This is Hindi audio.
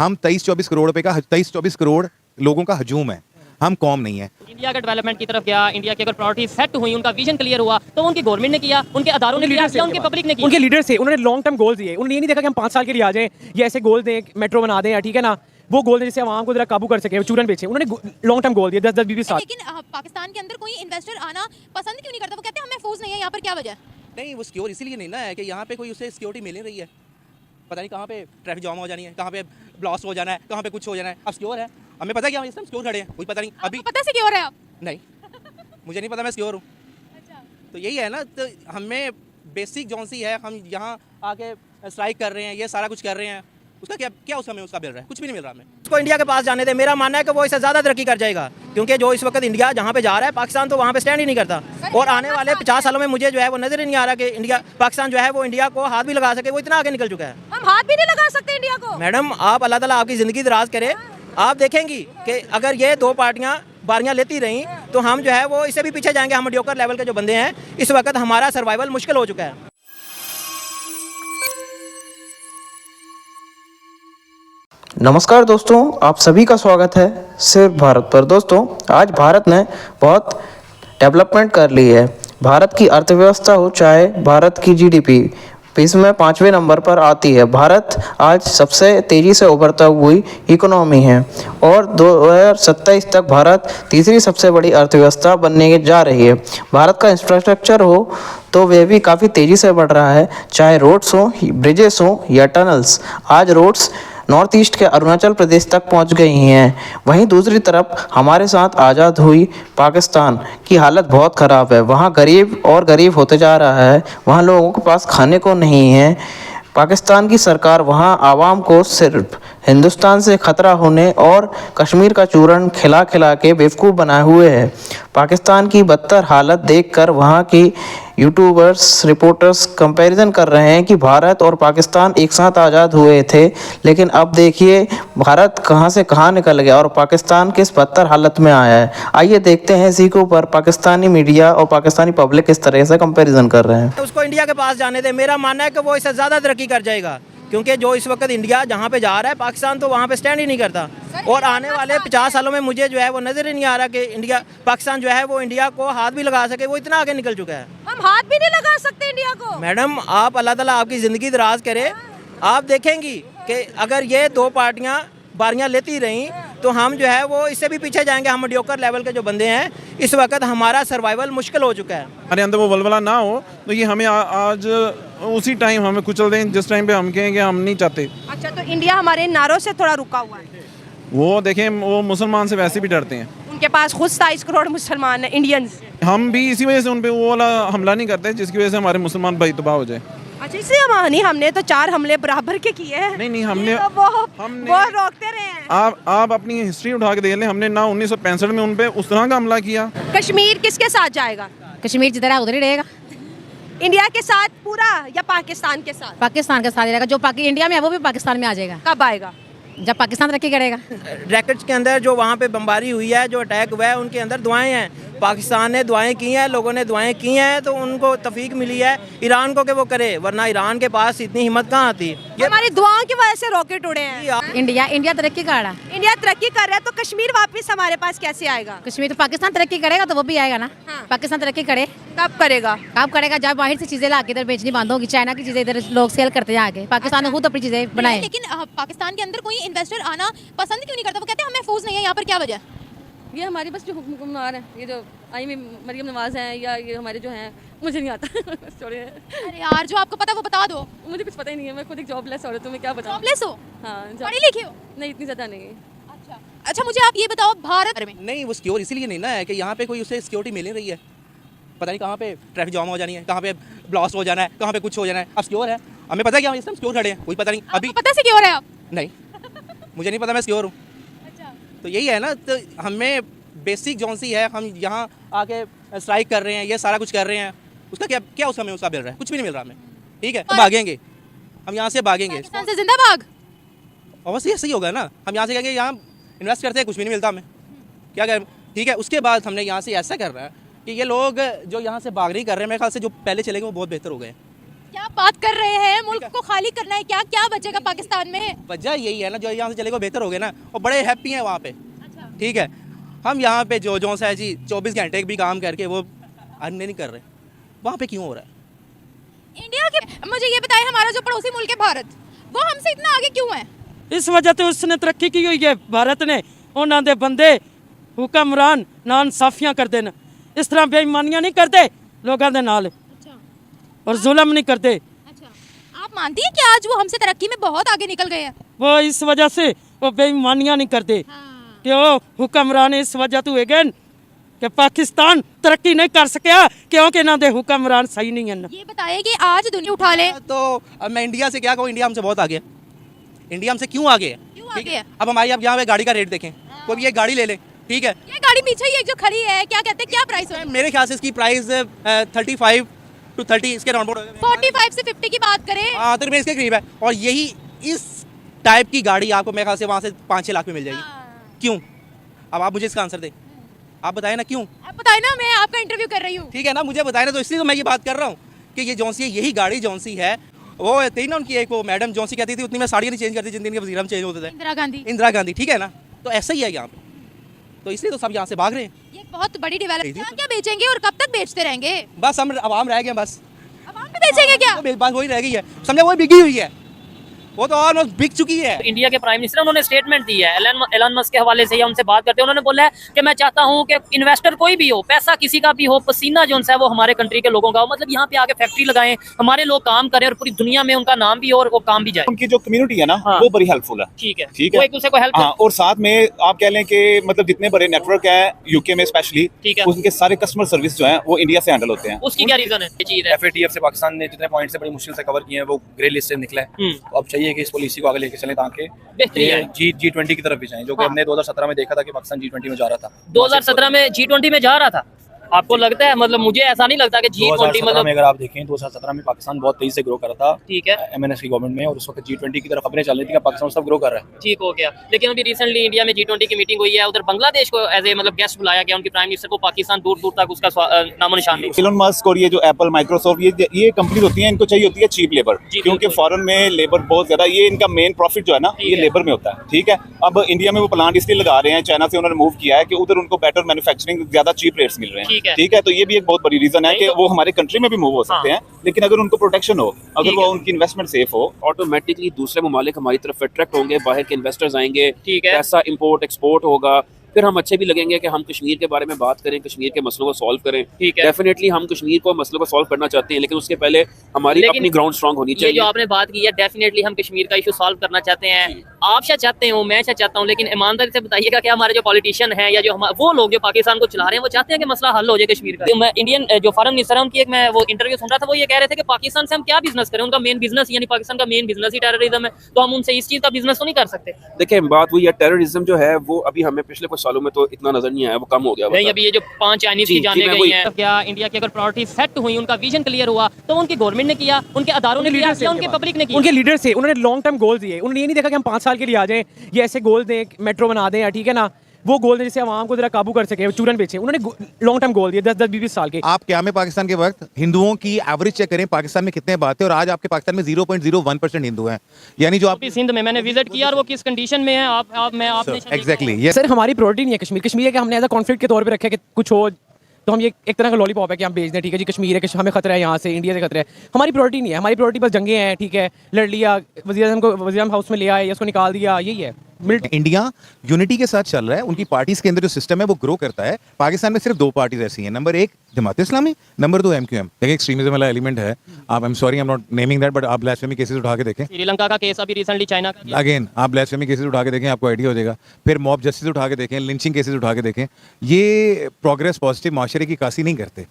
हम 23-24 करोड़ लोगों का हजूम है, हम कौम नहीं है। इंडिया का डेवलपमेंट की तरफ गया, इंडिया की अगर प्रायोरिटी सेट हुई, उनका विजन क्लियर हुआ, तो उनकी गवर्नमेंट ने किया, उनके अदारों ने किया या उनके पब्लिक ने किया? उनके लीडर्स थे, उन्होंने लॉन्ग टर्म गोल दिए। उन्होंने ये नहीं देखा कि हम 5 साल के लिए आ जाएं या ऐसे गोल दें, मेट्रो बना दें, या ठीक है ना, वो गोल दें जिससे आवाम को जरा काबू कर सके, चूरन बेचे। उन्होंने लॉन्ग टर्म गोल दिए 10-20 साल। लेकिन पाकिस्तान के अंदर कोई इन्वेस्टर आना पसंद क्यों नहीं करता? वो कहते हैं हम महफूज नहीं है यहाँ पर, क्या वजह? नहीं, वो सिक्योर इसीलिए नहीं ना है कि यहाँ पे कोई उसे सिक्योरिटी मिल नहीं रही है। पता नहीं कहाँ पे ट्रैफिक जाम हो जानी है, कहाँ पे ब्लास्ट हो जाना है, कहाँ पे कुछ हो जाना है। अब सिक्योर है, हमें पता है कि हम इस टाइम सिक्योर खड़े हैं, कोई पता नहीं अभी। पता सिक्योर है आप? नहीं, मुझे नहीं पता मैं सिक्योर हूँ। तो यही है ना, तो हमें बेसिक जौन सी है, हम यहाँ आके स्ट्राइक कर रहे हैं, ये सारा कुछ कर रहे हैं, उसका क्या उसका हमें उसका मिल रहा है? कुछ भी नहीं मिल रहा हमें। उसको इंडिया के पास जाने दे, मेरा मानना है कि वो इससे ज़्यादा तरक्की कर जाएगा, क्योंकि जो इस वक्त इंडिया जहाँ पे जा रहा है, पाकिस्तान तो वहाँ पे स्टैंड ही नहीं करता। और आने वाले 50 सालों में मुझे जो है वो नजर ही नहीं आ रहा कि इंडिया पाकिस्तान जो है वो इंडिया को हाथ भी लगा सके। वो इतना आगे निकल चुका है। हम हाथ भी नहीं लगा सकते इंडिया को। मैडम, आप अल्लाह ताला आपकी ज़िंदगी दराज करे। आप देखेंगी कि अगर ये दो पार्टियाँ बारियाँ लेती रहीं तो हम जो है वो इससे भी पीछे जाएंगे। हम मीडियोकर लेवल के जो बंदे हैं, इस वक्त हमारा सर्वाइवल मुश्किल हो चुका है। नमस्कार दोस्तों, आप सभी का स्वागत है सिर्फ भारत पर। दोस्तों, आज भारत ने बहुत डेवलपमेंट कर ली है। भारत की अर्थव्यवस्था हो चाहे भारत की जीडीपी, इसमें 5वें नंबर पर आती है। भारत आज सबसे तेज़ी से उभरता हुई इकोनॉमी है और 2027 तक भारत तीसरी सबसे बड़ी अर्थव्यवस्था बनने जा रही है। भारत का इंफ्रास्ट्रक्चर हो तो वह भी काफ़ी तेज़ी से बढ़ रहा है, चाहे रोड्स हो, ब्रिजेस हो या टनल्स। आज रोड्स नॉर्थ ईस्ट के अरुणाचल प्रदेश तक पहुंच गई हैं। वहीं दूसरी तरफ हमारे साथ आज़ाद हुई पाकिस्तान की हालत बहुत ख़राब है। वहाँ गरीब और गरीब होते जा रहा है, वहाँ लोगों के पास खाने को नहीं है। पाकिस्तान की सरकार वहाँ आवाम को सिर्फ हिंदुस्तान से ख़तरा होने और कश्मीर का चूरन खिला खिला के बेवकूफ़ बनाए हुए है। पाकिस्तान की बदतर हालत देखकर वहाँ की यूट्यूबर्स, रिपोर्टर्स कंपैरिजन कर रहे हैं कि भारत और पाकिस्तान एक साथ आज़ाद हुए थे, लेकिन अब देखिए भारत कहां से कहां निकल गया और पाकिस्तान किस बदतर हालत में आया है। आइए देखते हैं इसी के ऊपर पाकिस्तानी मीडिया और पाकिस्तानी पब्लिक किस तरह से कंपैरिजन कर रहे हैं। उसको इंडिया के पास जाने दे, मेरा मानना है कि वो इससे ज़्यादा तरक्की कर जाएगा, क्योंकि जो इस वक्त इंडिया जहाँ पे जा रहा है, पाकिस्तान तो वहाँ पे स्टैंड ही नहीं करता। और आने वाले 50 सालों में मुझे जो है वो नजर ही नहीं आ रहा कि इंडिया पाकिस्तान जो है वो इंडिया को हाथ भी लगा सके। वो इतना आगे निकल चुका है। हम हाथ भी नहीं लगा सकते इंडिया को। मैडम, आप अल्लाह ताला आपकी ज़िंदगी दराज करे। आप देखेंगी कि अगर ये दो पार्टियाँ बारियाँ लेती रहीं तो हम जो है वो इससे भी पीछे जाएंगे। हम मीडियोकर लेवल के जो बंदे हैं, इस वक्त हमारा सर्वाइवल मुश्किल हो चुका है। हमारे अंदर वो वलवला ना हो तो ये हमें आज उसी टाइम हमें कुचल दें जिस टाइम पे हम कहें कि हम नहीं चाहते। अच्छा, तो इंडिया हमारे नारों से थोड़ा रुका हुआ है। वो देखें, वो मुसलमान से वैसे भी डरते हैं। उनके पास खुद 27 करोड़ मुसलमान हैं, इंडियंस। हम भी इसी वजह से उन पे वो वाला हमला नहीं करते जिसकी वजह से हमारे मुसलमान भाई तबाह हो जाए। अच्छा, इसलिए हमने तो 4 हमले बराबर के किए हैं। नहीं, हमने तो वो रोकते रहे हैं। आप अपनी हिस्ट्री उठा के देख लें, हमने ना 1965 में उन पे उस तरह का हमला किया। कश्मीर किसके साथ जाएगा? कश्मीर जिधर है उधर ही रहेगा। इंडिया के साथ पूरा या पाकिस्तान के साथ? पाकिस्तान के साथ रहेगा। जो इंडिया में है वो भी पाकिस्तान में आ जाएगा। कब आएगा? जब पाकिस्तान तरक्की करेगा। रैकेट्स के अंदर जो वहाँ पे बमबारी हुई है, जो अटैक हुआ है, उनके अंदर दुआएं हैं। पाकिस्तान ने दुआएं की हैं, लोगों ने दुआएं की हैं, तो उनको तौफीक मिली है ईरान को कि वो करे, वरना ईरान के पास इतनी हिम्मत कहाँ आती। हमारी दुआओं की वजह से रॉकेट उड़े हैं। इंडिया तरक्की कर रहा है। इंडिया तरक्की कर रहा है, तो कश्मीर वापस हमारे पास कैसे आएगा? कश्मीर तो पाकिस्तान तरक्की करेगा तो वो भी आएगा ना। हाँ। पाकिस्तान तरक्की करे कब करेगा? जब बाहर से चीजें ला के इधर बेचनी बंद होगी। चाइना की चीजें इधर लोग सेल करते हैं आगे। पाकिस्तान ने खुद अपनी चीजें बनाए। लेकिन पाकिस्तान के अंदर कोई इन्वेस्टर आना पसंद क्यों नहीं करता? वो कहते हैं हम महफूज नहीं है यहाँ पर, क्या वजह? ये हमारे बस जो हुक्मरान हैं, ये जो मरियम नवाज हैं, या ये हमारे जो हैं, मुझे नहीं आता। छोड़िए। अरे यार, जो आपको पता वो बता दो। मुझे कुछ पता ही नहीं है, मैं खुद एक जॉबलेस औरत हूँ, मैं क्या बताऊँ। जॉबलेस हो? हाँ। पढ़ी लिखी हो? नहीं, इतनी ज़्यादा नहीं। अच्छा, मुझे आप ये बताओ, भारत में नहीं, वो सिक्योर इसीलिए नहीं ना है कि यहाँ पे कोई उसे सिक्योरिटी मिल नहीं रही है। पता नहीं कहाँ पे ट्रैफिक जाम हो जानी है, कहाँ पे ब्लास्ट हो जाना है, कहाँ पे कुछ हो जाना है। अब सिक्योर है, हमें पता है कि हम इस टाइम सिक्योर खड़े हैं, कोई पता नहीं अभी। पता सिक्योर है आप? नहीं, मुझे नहीं पता मैं सिक्योर हूँ। तो यही है ना, तो हमें बेसिक जौन सी है, हम यहाँ आके स्ट्राइक कर रहे हैं, ये सारा कुछ कर रहे हैं, उसका क्या उसका हमें उसका मिल रहा है? कुछ भी नहीं मिल रहा हमें। ठीक है, तो भागेंगे हम यहाँ से, भागेंगे पाकिस्तान से जिंदाबाद। अवश्य ऐसे ही होगा ना। हम यहाँ से कहेंगे यहाँ इन्वेस्ट करते हैं, कुछ भी नहीं मिलता हमें, क्या करें। ठीक है, उसके बाद हमने यहाँ से ऐसा कर रहा है कि ये लोग जो यहाँ से भाग नहीं कर रहे हैं, मेरे ख्याल से जो पहले चले गए वो बहुत बेहतर हो गए। क्या बात कर रहे हैं, मुल्क को खाली करना है क्या? क्या बचेगा पाकिस्तान में? वजह यही है ना, जो यहाँ से चले गए बेहतर हो गए ना, और बड़े हैप्पी हैं वहाँ पे। ठीक है, हम यहाँ पे जो सा है जी 24 घंटे भी काम करके वो अर्न नहीं कर रहे, वहाँ पे क्यों हो रहा है? इंडिया के मुझे ये बताएं, हमारा जो पड़ोसी मुल्क है भारत, वो हमसे इतना आगे क्यों है? इस वजह तो उसने तरक्की की हुई है भारत ने, उन्होंने बंदे हुक्मरान ना इंसाफियां करते न, इस तरह बेईमानियां नहीं करते लोगों के नाल और जुल्म नहीं करते। आप मानती हैं कि आज वो हमसे तरक्की में बहुत आगे निकल गए हैं? वो इस वजह से वो बेईमानियां नहीं करते कि वो हुक्मरान इस वजह तो है कि पाकिस्तान तरक्की नहीं कर सकिया क्योंकि ना दे हुक्मरान सही नहीं है। ये बताइए कि आज दुनिया उठा ले तो अब मैं इंडिया से क्या कहूँ, इंडिया हमसे बहुत आगे है। इंडिया हमसे क्यों आगे है? ठीक है, अब हमारी अब यहाँ पे गाड़ी का रेट देखें, कोई भी एक गाड़ी ले लें, ठीक है, ये गाड़ी पीछे ही एक जो खड़ी है, क्या कहते हैं, क्या प्राइस है? मेरे ख्याल से इसकी प्राइस 35 to 30 इसके राउंड 45 से 50 की बात करें, हाँ तो इसके करीब है। और यही इस टाइप की गाड़ी आपको मेरे ख्याल से वहाँ से 5-6 लाख में मिल जाएगी। क्यों? अब आप मुझे इसका आंसर दें, आप बताएं ना क्यों? आप बताएं ना, मैं आपका इंटरव्यू कर रही हूँ। ठीक है ना, मुझे बताएं ना, तो इसलिए तो मैं ये बात कर रहा हूँ कि ये जौनसी यही गाड़ी जौनसी है, वो थी ना उनकी एक वो मैडम जौनसी कहती थी उतनी मैं साड़ियाँ नहीं चेंज करती जितनी वज़ीर आज़म चेंज होते थे, इंदिरा गांधी, ठीक है ना, तो ऐसा ही है यहाँ पे, तो इसलिए तो सब यहाँ से भाग रहे हैं। ये बहुत बड़ी डेवलपमेंट, क्या बेचेंगे और कब तक बेचते रहेंगे? बस हम आवाम रह गए, बस आवाम भी बेचेंगे क्या? बात वही रह गई है, समझा, वही बिकी हुई है, वो तो ऑलमोस्ट बिक चुकी है। इंडिया के प्राइम मिनिस्टर उन्होंने स्टेटमेंट दी है एलन मस्क के हवाले से, या उनसे बात करते हैं, उन्होंने बोला है कि मैं चाहता हूं कि इन्वेस्टर कोई भी हो, पैसा किसी का भी हो, पसीना जो है वो हमारे कंट्री के लोगों का हो, मतलब यहाँ पे आके फैक्ट्री लगाएं, हमारे लोग काम करें और पूरी दुनिया में उनका नाम भी हो और वो काम भी जाए। उनकी जो कम्युनिटी है ना, हाँ। वो बड़ी हेल्पफुल है। ठीक है, ठीक वो है, एक दूसरे को हेल्प हाँ, और साथ में आप कह लें कि मतलब जितने बड़े नेटवर्क है यूके में स्पेशली, ठीक है, उनके सारे कस्टमर सर्विस जो है वो इंडिया से हैंडल होते हैं। उसकी क्या रीजन है? FATF से पाकिस्तान ने जितने पॉइंट से बड़ी मुश्किल से कवर किए हैं वो ग्रे लिस्ट से निकले, तो अब चाहिए कि इस पॉलिसी को आगे लेके चलें ताकि G20 की तरफ भी जाएं, जो कि हमने 2017 में देखा था कि पाकिस्तान G20 में जा रहा था। 2017 में G20 में जा रहा था, आपको लगता है? मतलब मुझे ऐसा नहीं लगता कि G20 मतलब, अगर आप देखें 2017 में पाकिस्तान बहुत तेजी से ग्रो कर रहा था, ठीक है, MNS की गवर्नमेंट में, और उस वक्त G20 की तरफ खबरें चल रही थी कि पाकिस्तान सब ग्रो कर रहा है। ठीक हो गया, लेकिन अभी रिसेंटली इंडिया में G20 की मीटिंग हुई है, उधर बांग्लादेश को एज ए मतलब गेस्ट बुलाया गया, उनकी प्राइम मिनिस्टर को, पाकिस्तान दूर दूर तक उसका नामो निशान नहीं। एलन मस्क और ये जो एप्पल, माइक्रोसॉफ्ट, ये कंपनी होती है, इनको चाहिए होती है चीप लेबर, क्योंकि फॉरेन में लेबर बहुत ज्यादा, ये इनका मेन प्रॉफिट जो है ना ये लेबर में होता है। ठीक है, अब इंडिया में वो प्लांट इसलिए लगा रहे हैं, चाइना से उन्होंने मूव किया है कि उधर उनको बेटर मैन्युफैक्चरिंग ज्यादा चीप रेट्स मिल रहे हैं। ठीक है, तो ये भी एक बहुत बड़ी रीजन है कि वो हमारे कंट्री में भी मूव हो सकते हैं, लेकिन अगर उनको प्रोटेक्शन हो, अगर वो उनकी इन्वेस्टमेंट सेफ हो, ऑटोमेटिकली दूसरे ममालिक हमारी तरफ अट्रैक्ट होंगे, बाहर के इन्वेस्टर्स आएंगे, पैसा इंपोर्ट एक्सपोर्ट होगा, फिर हम अच्छे भी लगेंगे कि हम कश्मीर के बारे में बात करें, कश्मीर के मसलों को सॉल्व करें। डेफिनेटली हम कश्मीर को मसलों को सॉल्व करना चाहते हैं, लेकिन उसके पहले हमारी अपनी ग्राउंड स्ट्रांग होनी चाहिए। जो आपने बात की है, डेफिनेटली हम कश्मीर का इशू सॉल्व करना चाहते हैं, आप क्या चाहते हैं, मैं क्या चाहता हूँ, लेकिन ईमानदारी से बताइएगा कि हमारे जो पॉलिटिशियन है या जो वो लोग जो पाकिस्तान को चला रहे हैं, वो चाहते हैं कि मसला हल हो जाए कश्मीर का। मैं इंडियन जो फॉरेन मिनिस्टर है उनकी एक मैं वो इंटरव्यू सुन रहा था, वो ये कह रहे थे कि पाकिस्तान से हम क्या बिजनेस करें, उनका मेन बिजनेस यानी पाकिस्तान का मेन बिजनेस ही टेररिज्म है, तो हम उनसे इस चीज का बिजनेस तो नहीं कर सकते। देखिए बात वही है, टेररिज्म जो है वो अभी हमें पिछले कुछ सालों में तो इतना नजर नहीं आया, वो कम हो गया। नहीं, अभी ये जो 5 चाइनीज की जाने गई हैं, क्या इंडिया की अगर प्रायोरिटी सेट हुई, उनका विजन क्लियर हुआ, तो उनकी गवर्नमेंट ने किया, उनके अदारों ने किया, या उनके पब्लिक ने किया? उनके लीडर से उन्होंने लॉन्ग टर्म गोल दिए, उन्होंने ये नहीं देखा कि हम 5 साल के लिए आ जाएं, ये ऐसे गोल दें, मेट्रो बना दें, ठीक है ना, वो गोल दें जिससे आवाम को जरा काबू कर सके, चूरन बेचे, उन्होंने लॉन्ग टर्म गोल दिए 10-20 साल के। आप क्या में पाकिस्तान के वक्त हिंदुओं की एवरेज चेक करें, पाकिस्तान में कितने बात है, और आज आपके पाकिस्तान में 0.01% हिंदू हैं, यानी जो आप सिंध में मैंने विजिट किया और वो किस कंडीशन में है, आपने एग्जैक्टली। सर हमारी प्रायोरिटी नहीं है कश्मीर, कश्मीर है कि हमने एज अ कॉन्फ्लिक्ट के तौर पे रखा है कि कुछ हो तो हम ये एक तरह का लॉलीपॉप है कि हम भेज दें, ठीक है जी, कश्मीर है कि हमें खतरा है, यहाँ से इंडिया से खतरा है, हमारी प्रायोरिटी नहीं है, हमारी प्रायोरिटी बस जंगे हैं, ठीक है, लड़ लिया, वज़ीर-ए-आज़म हाउस में ले आए, उसको निकाल दिया, यही है। इंडिया यूनिटी के साथ चल रहा है, उनकी पार्टीज के अंदर जो सिस्टम है वो ग्रो करता है। पाकिस्तान में सिर्फ 2 पार्टीज ऐसी हैं, number 1 Jamaat Islami, number 2 MQM। देखिए एक्सट्रीमिज्म वाला एलिमेंट है, आप I am sorry I am not naming that, but आप ब्लास्फेमी केसेस उठा के देखें, श्रीलंका का केस अभी रिसेंटली चाइना का, अगेन आप ब्लास्फेमी केसेस उठा के देखें, आपको आइडिया हो जाएगा। फिर मॉब जस्टिस उठा के देखें, लिंचिंग केसेस उठा के देखें, ये प्रोग्रेस पॉजिटिव माशरे की कासी नहीं करते।